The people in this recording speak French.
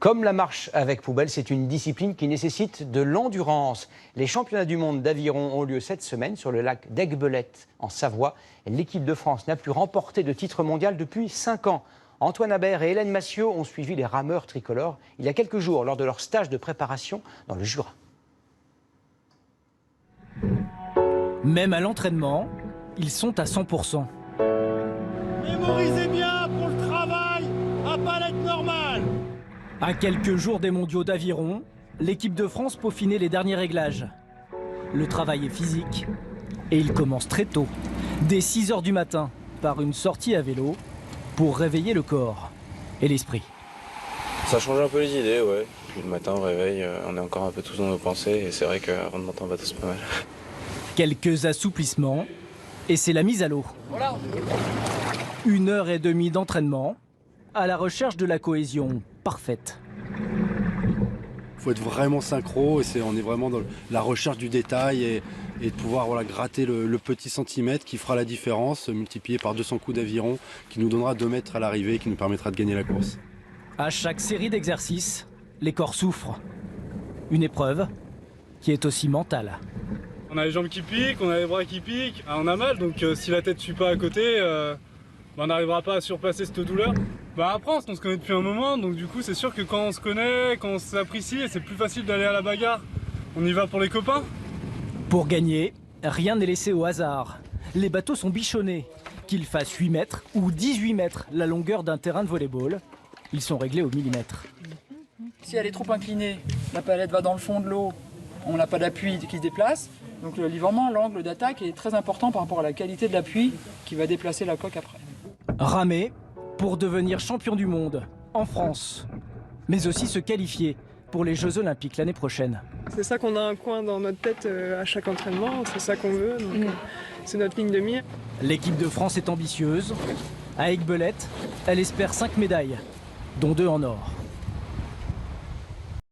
Comme la marche avec poubelle, c'est une discipline qui nécessite de l'endurance. Les championnats du monde d'aviron ont lieu cette semaine sur le lac d'Aiguebelette, en Savoie. L'équipe de France n'a plus remporté de titre mondial depuis 5 ans. Antoine Habert et Hélène Massiot ont suivi les rameurs tricolores il y a quelques jours lors de leur stage de préparation dans le Jura. Même à l'entraînement, ils sont à 100%. Mémorisez bien pour le travail à palette normale. À quelques jours des mondiaux d'aviron, l'équipe de France peaufinait les derniers réglages. Le travail est physique et il commence très tôt, dès 6 h du matin, par une sortie à vélo pour réveiller le corps et l'esprit. Ça change un peu les idées, ouais. Puis le matin, au réveil, on est encore un peu tous dans nos pensées et c'est vrai qu'avant de monter en bateau, c'est pas mal. Quelques assouplissements et c'est la mise à l'eau. 1h30 d'entraînement à la recherche de la cohésion parfaite. Il faut être vraiment synchro et on est vraiment dans la recherche du détail et de pouvoir gratter le petit centimètre qui fera la différence, multiplié par 200 coups d'aviron, qui nous donnera 2 mètres à l'arrivée et qui nous permettra de gagner la course. À chaque série d'exercices, les corps souffrent. Une épreuve qui est aussi mentale. On a les jambes qui piquent, on a les bras qui piquent, on a mal, donc si la tête ne suit pas à côté, on n'arrivera pas à surpasser cette douleur. Après, on se connaît depuis un moment, donc du coup c'est sûr que quand on se connaît, quand on s'apprécie, c'est plus facile d'aller à la bagarre. On y va pour les copains. Pour gagner, rien n'est laissé au hasard. Les bateaux sont bichonnés. Qu'ils fassent 8 mètres ou 18 mètres la longueur d'un terrain de volley-ball, ils sont réglés au millimètre. Si elle est trop inclinée, la palette va dans le fond de l'eau, on n'a pas d'appui qui se déplace. Donc le livrement, l'angle d'attaque est très important par rapport à la qualité de l'appui qui va déplacer la coque après. Ramer pour devenir champion du monde en France, mais aussi se qualifier pour les Jeux Olympiques l'année prochaine. C'est ça qu'on a un coin dans notre tête à chaque entraînement, c'est ça qu'on veut, donc c'est notre ligne de mire. L'équipe de France est ambitieuse. À Aiguebelette, elle espère 5 médailles, dont 2 en or.